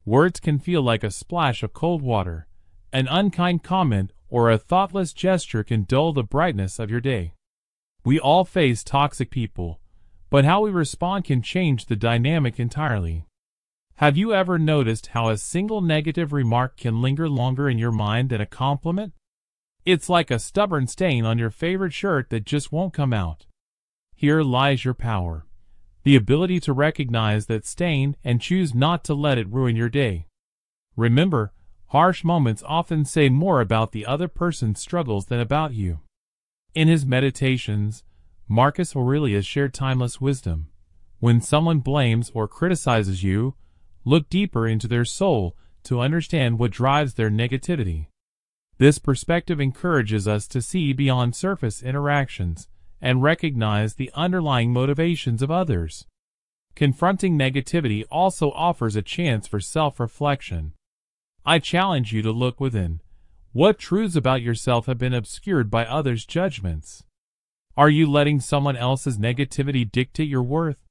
Words can feel like a splash of cold water. An unkind comment or a thoughtless gesture can dull the brightness of your day. We all face toxic people, but how we respond can change the dynamic entirely. Have you ever noticed how a single negative remark can linger longer in your mind than a compliment? It's like a stubborn stain on your favorite shirt that just won't come out. Here lies your power. The ability to recognize that stain and choose not to let it ruin your day. Remember, harsh moments often say more about the other person's struggles than about you. In his Meditations, Marcus Aurelius shared timeless wisdom. When someone blames or criticizes you, look deeper into their soul to understand what drives their negativity. This perspective encourages us to see beyond surface interactions and recognize the underlying motivations of others. Confronting negativity also offers a chance for self-reflection. I challenge you to look within. What truths about yourself have been obscured by others' judgments? Are you letting someone else's negativity dictate your worth?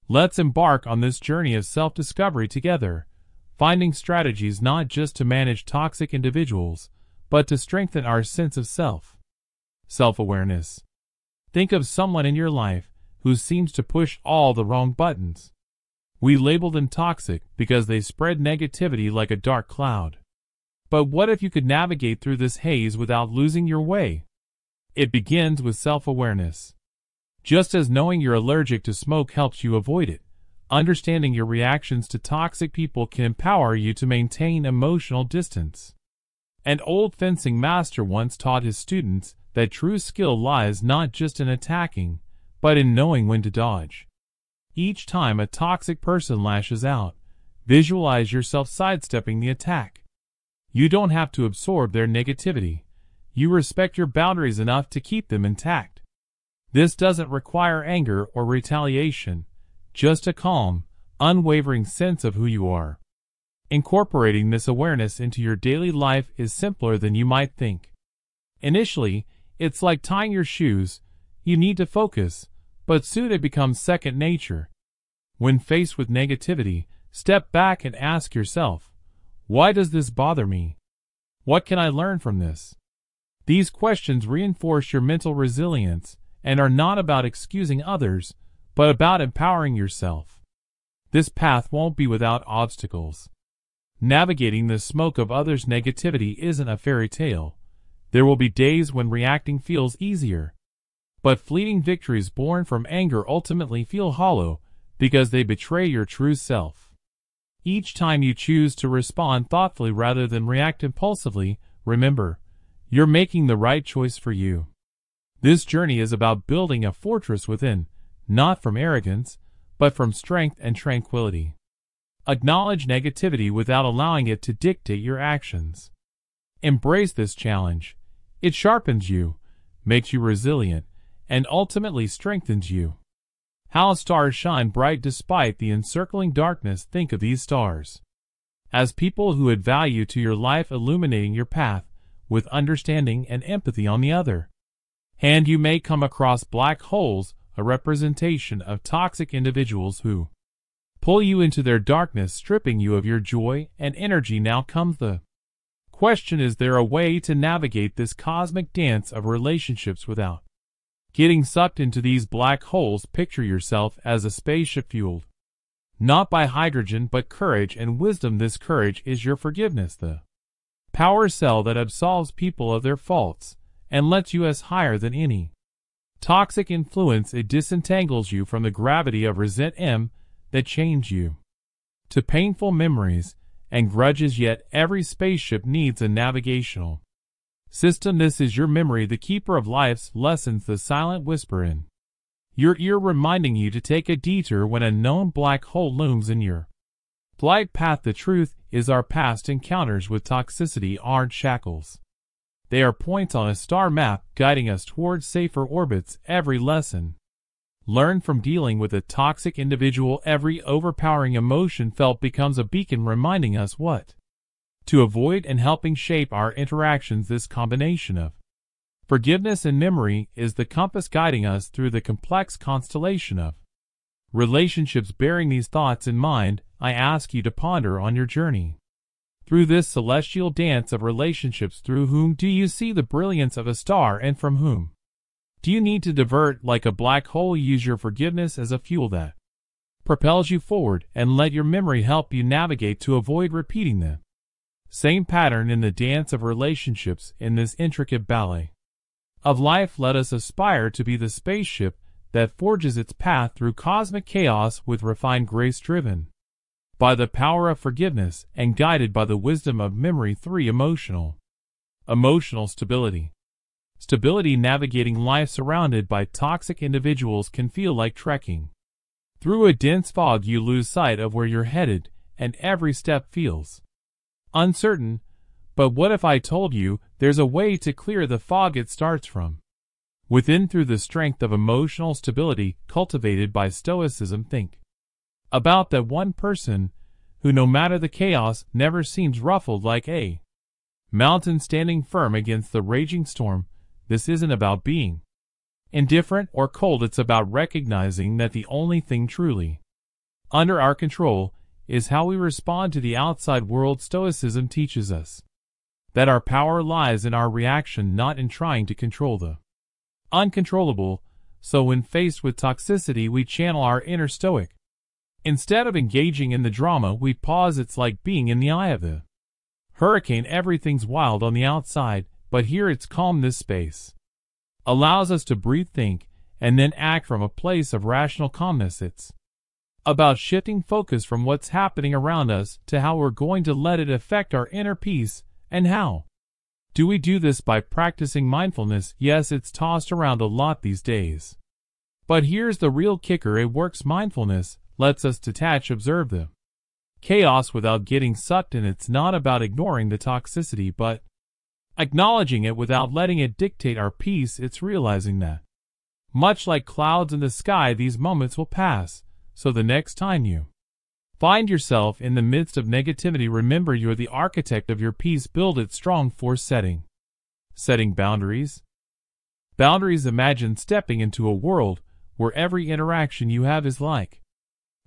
Let's embark on this journey of self-discovery together, finding strategies not just to manage toxic individuals, but to strengthen our sense of self. Self-awareness. Think of someone in your life who seems to push all the wrong buttons. We label them toxic because they spread negativity like a dark cloud. But what if you could navigate through this haze without losing your way? It begins with self-awareness. Just as knowing you're allergic to smoke helps you avoid it, understanding your reactions to toxic people can empower you to maintain emotional distance. An old fencing master once taught his students that true skill lies not just in attacking, but in knowing when to dodge. Each time a toxic person lashes out, visualize yourself sidestepping the attack. You don't have to absorb their negativity. You respect your boundaries enough to keep them intact. This doesn't require anger or retaliation, just a calm, unwavering sense of who you are. Incorporating this awareness into your daily life is simpler than you might think. Initially, it's like tying your shoes. You need to focus, but soon it becomes second nature. When faced with negativity, step back and ask yourself, why does this bother me? What can I learn from this? These questions reinforce your mental resilience and are not about excusing others, but about empowering yourself. This path won't be without obstacles. Navigating the smoke of others' negativity isn't a fairy tale. There will be days when reacting feels easier. But fleeting victories born from anger ultimately feel hollow because they betray your true self. Each time you choose to respond thoughtfully rather than react impulsively, remember, you're making the right choice for you. This journey is about building a fortress within, not from arrogance, but from strength and tranquility. Acknowledge negativity without allowing it to dictate your actions. Embrace this challenge. It sharpens you, makes you resilient, and ultimately strengthens you. How stars shine bright despite the encircling darkness. Think of these stars as people who add value to your life, illuminating your path, with understanding and empathy on the other hand. You may come across black holes, a representation of toxic individuals who pull you into their darkness, stripping you of your joy and energy. Now comes the question: is there a way to navigate this cosmic dance of relationships without getting sucked into these black holes? Picture yourself as a spaceship fueled not by hydrogen but courage and wisdom. This courage is your forgiveness, the power cell that absolves people of their faults and lets you as higher than any toxic influence. It disentangles you from the gravity of resentment that chains you to painful memories and grudges. Yet every spaceship needs a navigational system. This is your memory, the keeper of life's lessons, the silent whisper in your ear, reminding you to take a detour when a known black hole looms in your flight path. The truth is, our past encounters with toxicity aren't shackles. They are points on a star map guiding us towards safer orbits. Every lesson learned from dealing with a toxic individual, every overpowering emotion felt, becomes a beacon reminding us what to avoid and helping shape our interactions. This combination of forgiveness and memory is the compass guiding us through the complex constellation of relationships. Bearing these thoughts in mind, I ask you to ponder on your journey. Through this celestial dance of relationships, through whom do you see the brilliance of a star, and from whom do you need to divert like a black hole? Use your forgiveness as a fuel that propels you forward, and let your memory help you navigate to avoid repeating the same pattern in the dance of relationships. In this intricate ballet of life, let us aspire to be the spaceship that forges its path through cosmic chaos with refined grace, driven by the power of forgiveness and guided by the wisdom of memory. 3. Emotional stability. Stability. Navigating life surrounded by toxic individuals can feel like trekking through a dense fog. You lose sight of where you're headed, and every step feels uncertain. But what if I told you there's a way to clear the fog? It starts from within, through the strength of emotional stability cultivated by Stoicism. Think about that one person who, no matter the chaos, never seems ruffled, like a mountain standing firm against the raging storm. This isn't about being indifferent or cold. It's about recognizing that the only thing truly under our control is how we respond to the outside world. Stoicism teaches us that our power lies in our reaction, not in trying to control the uncontrollable. So when faced with toxicity, we channel our inner Stoic. Instead of engaging in the drama, we pause. It's like being in the eye of a hurricane. Everything's wild on the outside, but here it's calm. This space allows us to breathe, think, and then act from a place of rational calmness. It's about shifting focus from what's happening around us to how we're going to let it affect our inner peace. And how do we do this? By practicing mindfulness. Yes, it's tossed around a lot these days, but here's the real kicker: it works. Mindfulness lets us detach, observe the chaos without getting sucked in. It's not about ignoring the toxicity, but acknowledging it without letting it dictate our peace. It's realizing that, much like clouds in the sky, these moments will pass. So the next time you find yourself in the midst of negativity, remember you're the architect of your peace. Build it strong. 4. Setting boundaries. Imagine stepping into a world where every interaction you have is like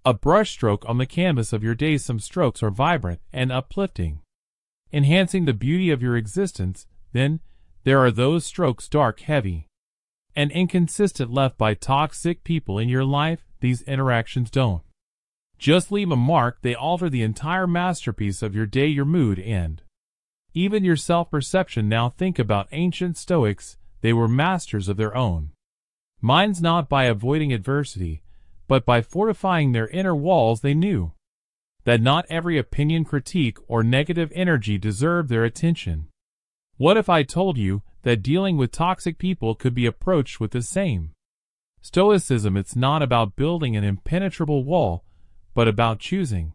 a brushstroke on the canvas of your day. Some strokes are vibrant and uplifting, enhancing the beauty of your existence. Then there are those strokes, dark, heavy, and inconsistent, left by toxic people in your life. These interactions don't just leave a mark, they alter the entire masterpiece of your day, your mood, and even your self-perception. Now think about ancient Stoics. They were masters of their own minds, not by avoiding adversity, but by fortifying their inner walls. They knew that not every opinion, critique, or negative energy deserved their attention. What if I told you that dealing with toxic people could be approached with the same Stoicism? It's not about building an impenetrable wall, but about choosing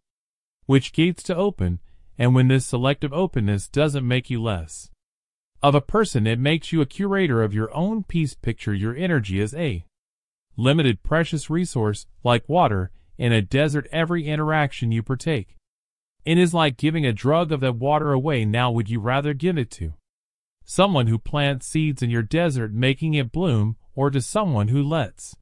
which gates to open. And when this selective openness doesn't make you less of a person, it makes you a curator of your own peace. Picture your energy as a limited, precious resource, like water in a desert. Every interaction you partake in is like giving a drug of that water away. Now, would you rather give it to someone who plants seeds in your desert, making it bloom, or to someone who lets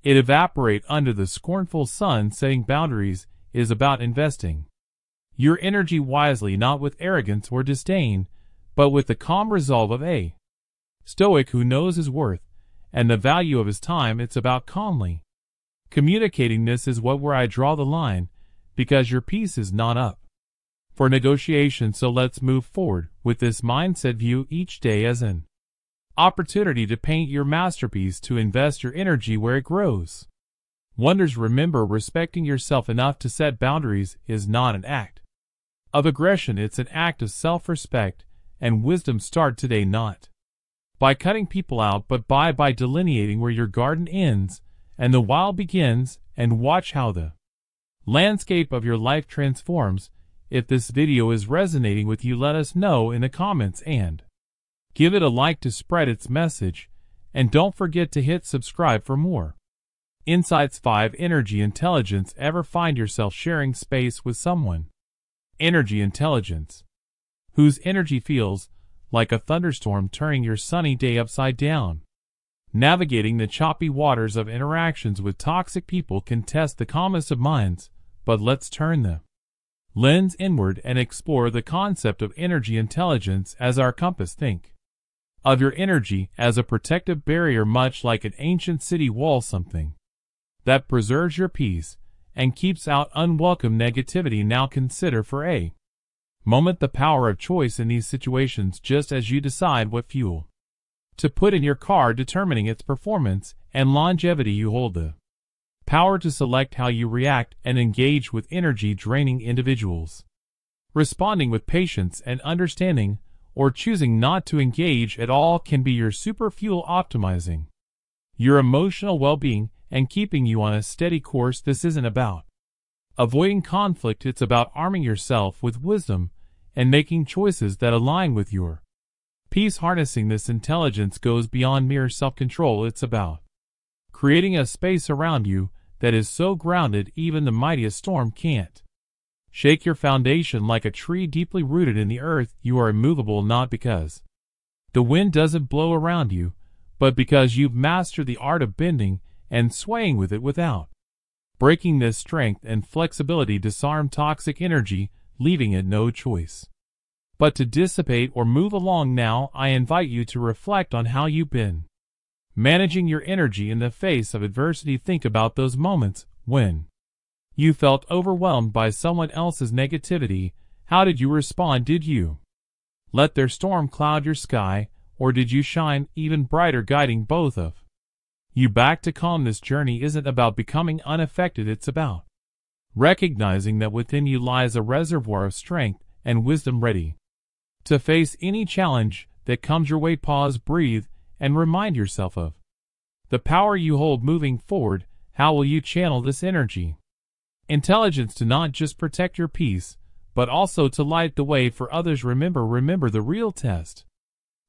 it evaporate under the scornful sun? Setting boundaries is about investing your energy wisely, not with arrogance or disdain, but with the calm resolve of a Stoic who knows his worth and the value of his time. It's about calmly communicating. This is where I draw the line, because your peace is not up for negotiation. So let's move forward with this mindset. View each day as an opportunity to paint your masterpiece, to invest your energy where it grows wonders. Remember, respecting yourself enough to set boundaries is not an act of aggression. It's an act of self-respect and wisdom. Start today not by cutting people out, but by delineating where your garden ends and the wild begins, and watch how the landscape of your life transforms. If this video is resonating with you, let us know in the comments and give it a like to spread its message, and don't forget to hit subscribe for more insights. 5. Energy intelligence. Ever find yourself sharing space with someone? Energy intelligence, whose energy feels like a thunderstorm, turning your sunny day upside down. Navigating the choppy waters of interactions with toxic people can test the calmest of minds, but let's turn the lens inward and explore the concept of energy intelligence as our compass. Think of your energy as a protective barrier, much like an ancient city wall, something that preserves your peace and keeps out unwelcome negativity. Now consider for a moment the power of choice in these situations, just as you decide what fuel to put in your car, determining its performance and longevity. You hold the power to select how you react and engage with energy-draining individuals. Responding with patience and understanding, or choosing not to engage at all, can be your super fuel, optimizing your emotional well-being and keeping you on a steady course. This isn't about avoiding conflict, it's about arming yourself with wisdom and making choices that align with your peace. Harnessing this intelligence goes beyond mere self-control. It's about creating a space around you that is so grounded even the mightiest storm can't shake your foundation. Like a tree deeply rooted in the earth, you are immovable, not because the wind doesn't blow around you, but because you've mastered the art of bending and swaying with it without breaking. This strength and flexibility disarm toxic energy, leaving it no choice but to dissipate or move along. Now, I invite you to reflect on how you've been managing your energy in the face of adversity. Think about those moments when you felt overwhelmed by someone else's negativity. How did you respond? Did you let their storm cloud your sky, or did you shine even brighter, guiding both of you back to calm? This journey isn't about becoming unaffected, it's about recognizing that within you lies a reservoir of strength and wisdom, ready to face any challenge that comes your way. Pause, breathe, and remind yourself of the power you hold moving forward. How will you channel this energy intelligence to not just protect your peace, but also to light the way for others? Remember, the real test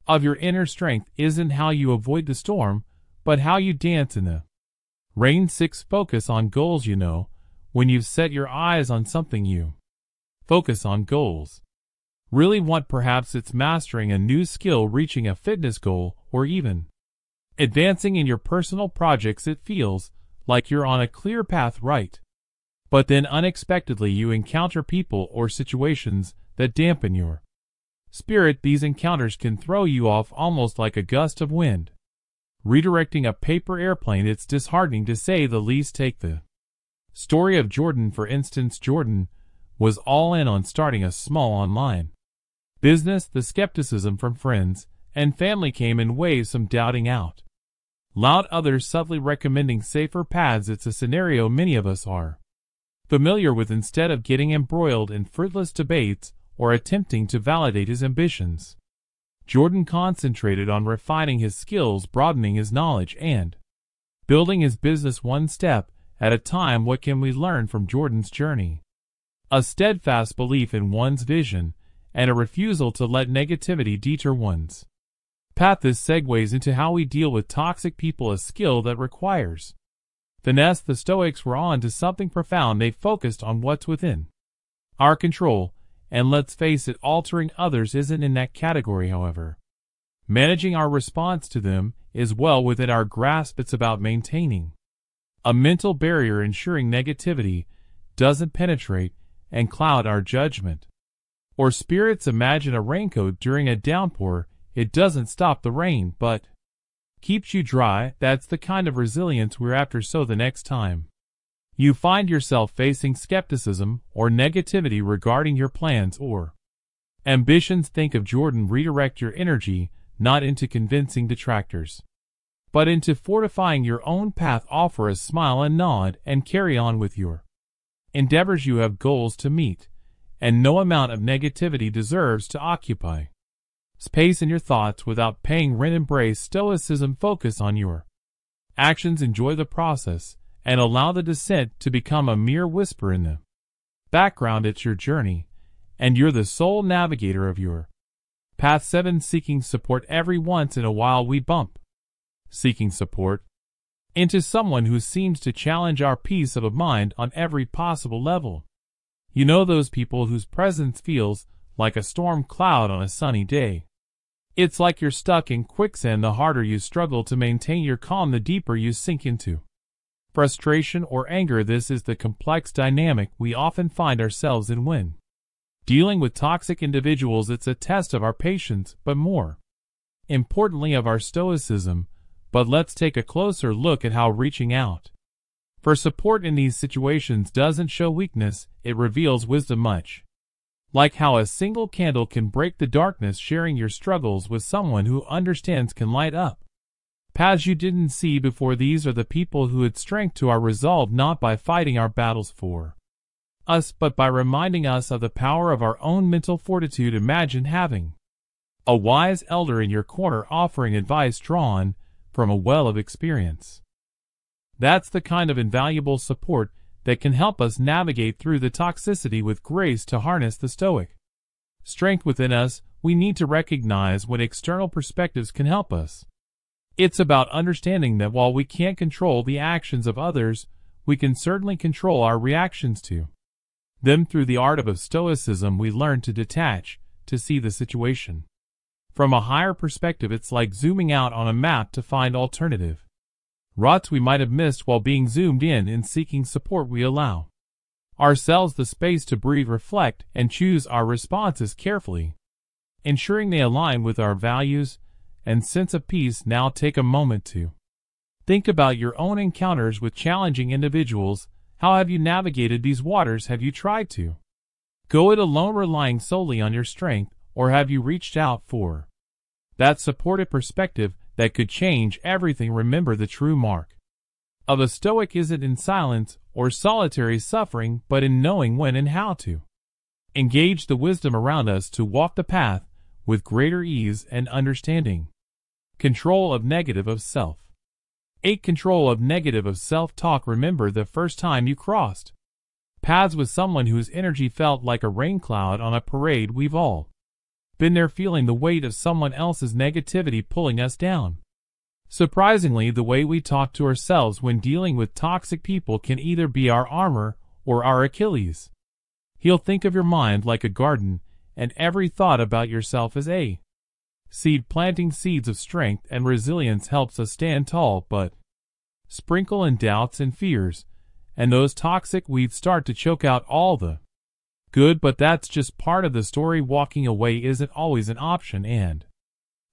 of your inner strength isn't how you avoid the storm, but how you dance in the rain. 6. Focus on goals. You know, when you've set your eyes on something you focus on goals really want, perhaps it's mastering a new skill, reaching a fitness goal, or even advancing in your personal projects. It feels like you're on a clear path, right? But then unexpectedly you encounter people or situations that dampen your spirit. These encounters can throw you off almost like a gust of wind redirecting a paper airplane. It's disheartening to say the least. Take the story of Jordan, for instance. Jordan was all in on starting a small online business. The skepticism from friends and family came in waves, some doubting out loud, others subtly recommending safer paths. It's a scenario many of us are familiar with. Instead of getting embroiled in fruitless debates or attempting to validate his ambitions, Jordan concentrated on refining his skills, broadening his knowledge, and building his business one step at a time. What can we learn from Jordan's journey? A steadfast belief in one's vision and a refusal to let negativity deter one's path. This segues into how we deal with toxic people, a skill that requires finesse. The Stoics were on to something profound. They focused on what's within our control, and let's face it, altering others isn't in that category. However, managing our response to them is well within our grasp. It's about maintaining a mental barrier, ensuring negativity doesn't penetrate and cloud our judgment or spirits. Imagine a raincoat during a downpour. It doesn't stop the rain, but keeps you dry. That's the kind of resilience we're after. So the next time you find yourself facing skepticism or negativity regarding your plans or ambitions, think of Jordan. Redirect your energy not into convincing detractors, but into fortifying your own path. Offer a smile and nod and carry on with your endeavors. You have goals to meet, and no amount of negativity deserves to occupy space in your thoughts without paying rent. Embrace Stoicism. Focus on your actions, enjoy the process, and allow the descent to become a mere whisper in the background. It's your journey, and you're the sole navigator of your path. 7. Seeking support. Every once in a while we bump seeking support into someone who seems to challenge our peace of mind on every possible level. You know, those people whose presence feels like a storm cloud on a sunny day. It's like you're stuck in quicksand. The harder you struggle to maintain your calm, the deeper you sink into frustration or anger. This is the complex dynamic we often find ourselves in when dealing with toxic individuals. It's a test of our patience, but more importantly of our stoicism. But let's take a closer look at how reaching out for support in these situations doesn't show weakness, it reveals wisdom. Much like how a single candle can break the darkness, sharing your struggles with someone who understands can light up paths you didn't see before. These are the people who add strength to our resolve, not by fighting our battles for us, but by reminding us of the power of our own mental fortitude. Imagine having a wise elder in your corner offering advice drawn from a well of experience. That's the kind of invaluable support that can help us navigate through the toxicity with grace. To harness the stoic strength within us, we need to recognize when external perspectives can help us. It's about understanding that while we can't control the actions of others, we can certainly control our reactions to them. Through the art of stoicism, we learn to detach, to see the situation from a higher perspective. It's like zooming out on a map to find alternative routes we might have missed. While being zoomed in seeking support, we allow ourselves the space to breathe, reflect, and choose our responses carefully, ensuring they align with our values and sense of peace. Now take a moment to think about your own encounters with challenging individuals. How have you navigated these waters? Have you tried to go it alone, relying solely on your strength, or have you reached out for that supportive perspective that could change everything? Remember, the true mark of a Stoic isn't in silence or solitary suffering, but in knowing when and how to engage the wisdom around us to walk the path with greater ease and understanding. Control of negative of self. 8. Control of negative of self-talk. Remember the first time you crossed paths with someone whose energy felt like a rain cloud on a parade. We've all been there, feeling the weight of someone else's negativity pulling us down. Surprisingly, the way we talk to ourselves when dealing with toxic people can either be our armor or our Achilles heel. Think of your mind like a garden, and every thought about yourself is a seed. Planting seeds of strength and resilience helps us stand tall, but sprinkle in doubts and fears, and those toxic weeds start to choke out all the good. But that's just part of the story. Walking away isn't always an option, and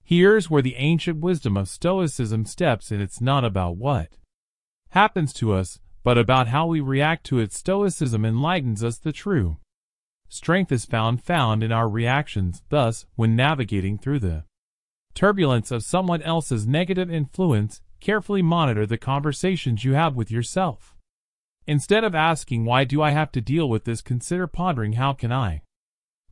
here's where the ancient wisdom of Stoicism steps in. It's not about what happens to us, but about how we react to it. Stoicism enlightens us. The true strength is found in our reactions. Thus, when navigating through the turbulence of someone else's negative influence, carefully monitor the conversations you have with yourself. Instead of asking, why do I have to deal with this, consider pondering, how can I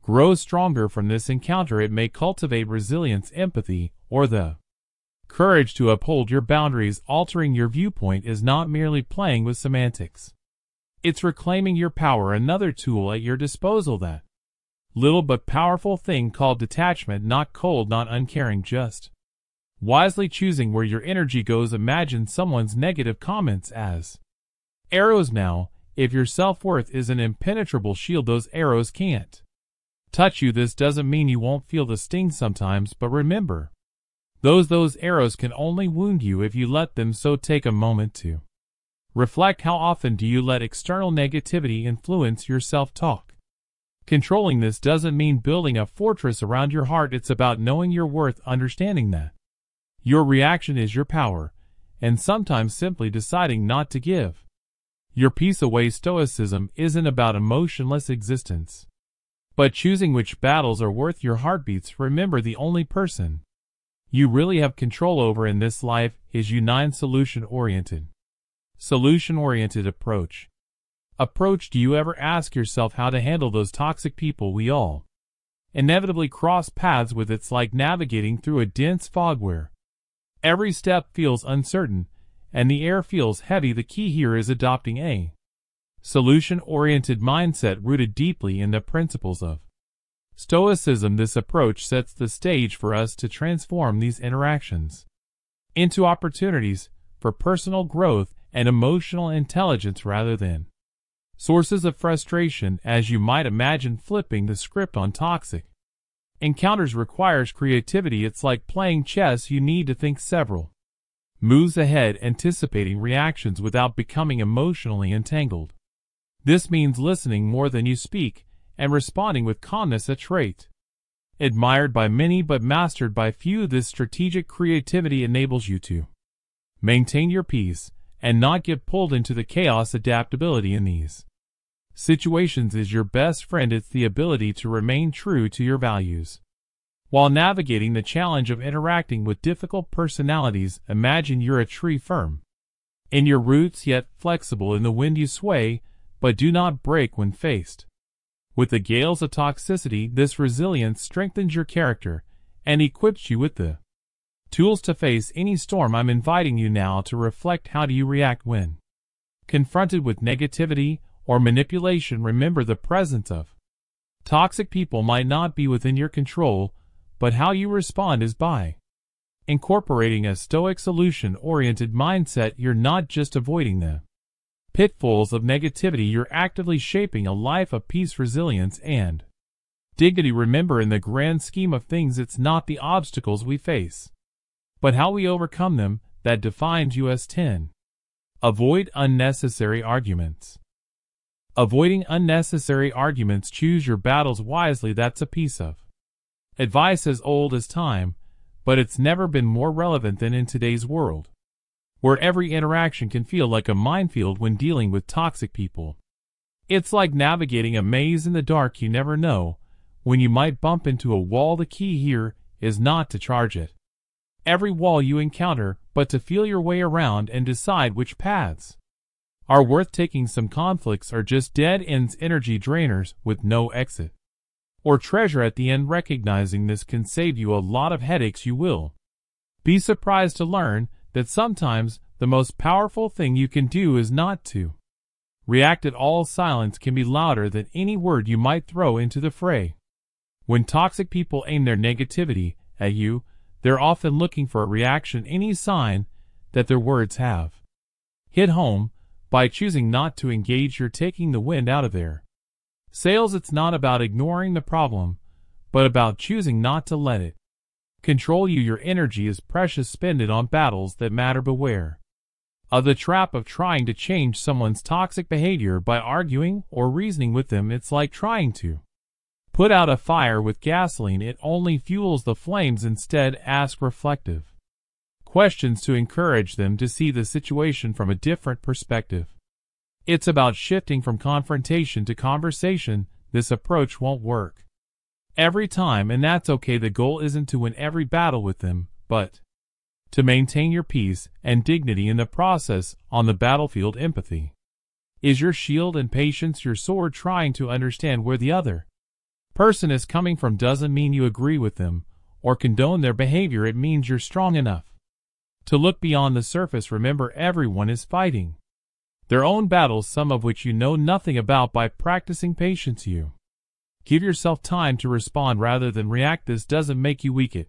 grow stronger from this encounter? It may cultivate resilience, empathy, or the courage to uphold your boundaries. Altering your viewpoint is not merely playing with semantics. It's reclaiming your power. Another tool at your disposal, that little but powerful thing called detachment. Not cold, not uncaring, just wisely choosing where your energy goes. Imagine someone's negative comments as arrows. Now, if your self-worth is an impenetrable shield, those arrows can't touch you. This doesn't mean you won't feel the sting sometimes, but remember, those arrows can only wound you if you let them. So take a moment to reflect. How often do you let external negativity influence your self-talk? Controlling this doesn't mean building a fortress around your heart. It's about knowing your worth, understanding that your reaction is your power, and sometimes simply deciding not to give your peace away. Stoicism isn't about emotionless existence, but choosing which battles are worth your heartbeats. Remember, the only person you really have control over in this life is you. 9. Solution-oriented approach. Do you ever ask yourself how to handle those toxic people we all inevitably cross paths with? It's like navigating through a dense fog where every step feels uncertain and the air feels heavy. The key here is adopting a solution-oriented mindset rooted deeply in the principles of Stoicism. This approach sets the stage for us to transform these interactions into opportunities for personal growth and emotional intelligence rather than sources of frustration. As you might imagine, flipping the script on toxic Encounters requires creativity. It's like playing chess. You need to think several moves ahead, anticipating reactions without becoming emotionally entangled. This means listening more than you speak and responding with calmness, a trait admired by many but mastered by few. This strategic creativity enables you to maintain your peace and not get pulled into the chaos. Adaptability in these situations is your best friend. It's the ability to remain true to your values while navigating the challenge of interacting with difficult personalities. Imagine you're a tree, firm in your roots yet flexible in the wind. You sway, but do not break when faced with the gales of toxicity. This resilience strengthens your character and equips you with the tools to face any storm. I'm inviting you now to reflect. How do you react when confronted with negativity or manipulation? Remember, the presence of toxic people might not be within your control, but how you respond is. By incorporating a Stoic solution-oriented mindset, you're not just avoiding the pitfalls of negativity, you're actively shaping a life of peace, resilience, and dignity. Remember, in the grand scheme of things, it's not the obstacles we face, but how we overcome them, that defines us. 10. Avoid unnecessary arguments. Avoiding unnecessary arguments. Choose your battles wisely. That's a piece of advice as old as time, but it's never been more relevant than in today's world, where every interaction can feel like a minefield when dealing with toxic people. It's like navigating a maze in the dark. You never know when you might bump into a wall. The key here is not to charge at every wall you encounter, but to feel your way around and decide which paths are worth taking. Some conflicts are just dead ends, energy drainers with no exit or treasure at the end. Recognizing this can save you a lot of headaches. You will be surprised to learn that sometimes the most powerful thing you can do is not to react at all. Silence can be louder than any word you might throw into the fray. When toxic people aim their negativity at you, they're often looking for a reaction, any sign that their words have hit home. By choosing not to engage, you're taking the wind out of their sails. It's not about ignoring the problem, but about choosing not to let it control you. Your energy is precious. Spend it on battles that matter. Beware of the trap of trying to change someone's toxic behavior by arguing or reasoning with them. It's like trying to put out a fire with gasoline. It only fuels the flames. Instead, ask reflective questions to encourage them to see the situation from a different perspective. It's about shifting from confrontation to conversation. This approach won't work every time, and that's okay. The goal isn't to win every battle with them, but to maintain your peace and dignity in the process. On the battlefield, empathy is your shield and patience your sword. Trying to understand where the other person is coming from doesn't mean you agree with them or condone their behavior. It means you're strong enough to look beyond the surface. Remember, everyone is fighting their own battles, some of which you know nothing about. By practicing patience, you give yourself time to respond rather than react. This doesn't make you weak, it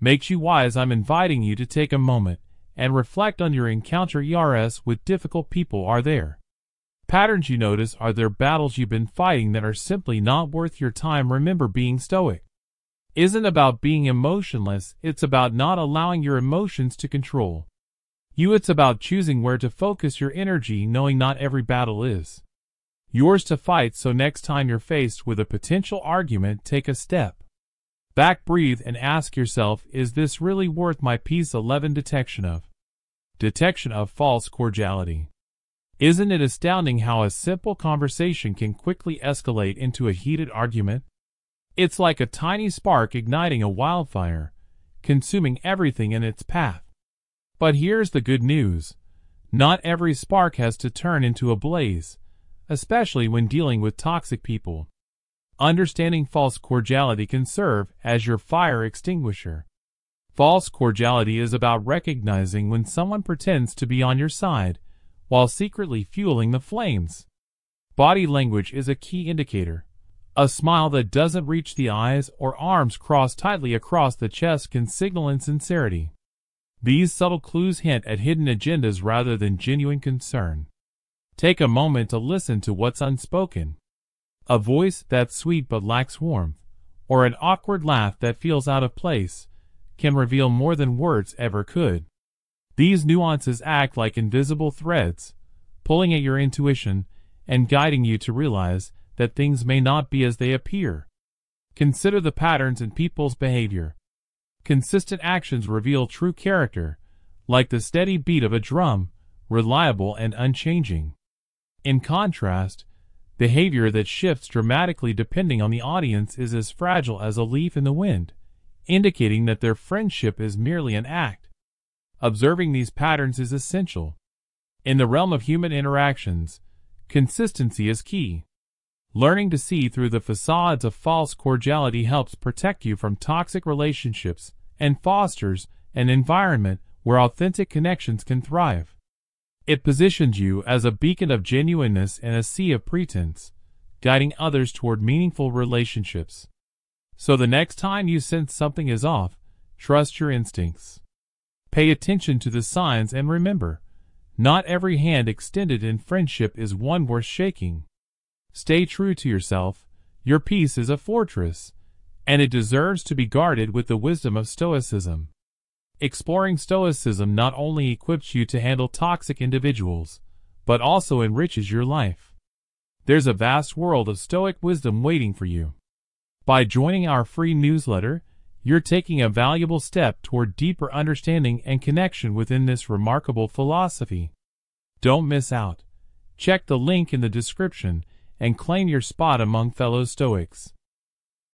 makes you wise. I'm inviting you to take a moment and reflect on your encounter with difficult people. Are there patterns you notice? Are there battles you've been fighting that are simply not worth your time? Remember, being stoic isn't about being emotionless. It's about not allowing your emotions to control you. It's about choosing where to focus your energy, knowing not every battle is yours to fight. So next time you're faced with a potential argument, take a step back, breathe, and ask yourself, is this really worth my peace? 11. Detection of false cordiality. Isn't it astounding how a simple conversation can quickly escalate into a heated argument? It's like a tiny spark igniting a wildfire, consuming everything in its path. But here's the good news. Not every spark has to turn into a blaze, especially when dealing with toxic people. Understanding false cordiality can serve as your fire extinguisher. False cordiality is about recognizing when someone pretends to be on your side while secretly fueling the flames. Body language is a key indicator. A smile that doesn't reach the eyes or arms crossed tightly across the chest can signal insincerity. These subtle clues hint at hidden agendas rather than genuine concern. Take a moment to listen to what's unspoken. A voice that's sweet but lacks warmth, or an awkward laugh that feels out of place, can reveal more than words ever could. These nuances act like invisible threads, pulling at your intuition and guiding you to realize that things may not be as they appear. Consider the patterns in people's behavior. Consistent actions reveal true character, like the steady beat of a drum, reliable and unchanging. In contrast, behavior that shifts dramatically depending on the audience is as fragile as a leaf in the wind, indicating that their friendship is merely an act. Observing these patterns is essential. In the realm of human interactions, consistency is key. Learning to see through the facades of false cordiality helps protect you from toxic relationships and fosters an environment where authentic connections can thrive. It positions you as a beacon of genuineness in a sea of pretense, guiding others toward meaningful relationships. So the next time you sense something is off, trust your instincts. Pay attention to the signs and remember, not every hand extended in friendship is one worth shaking. Stay true to yourself. Your peace is a fortress, and it deserves to be guarded with the wisdom of Stoicism. Exploring Stoicism not only equips you to handle toxic individuals, but also enriches your life. There's a vast world of Stoic wisdom waiting for you. By joining our free newsletter, you're taking a valuable step toward deeper understanding and connection within this remarkable philosophy. Don't miss out. Check the link in the description and claim your spot among fellow Stoics.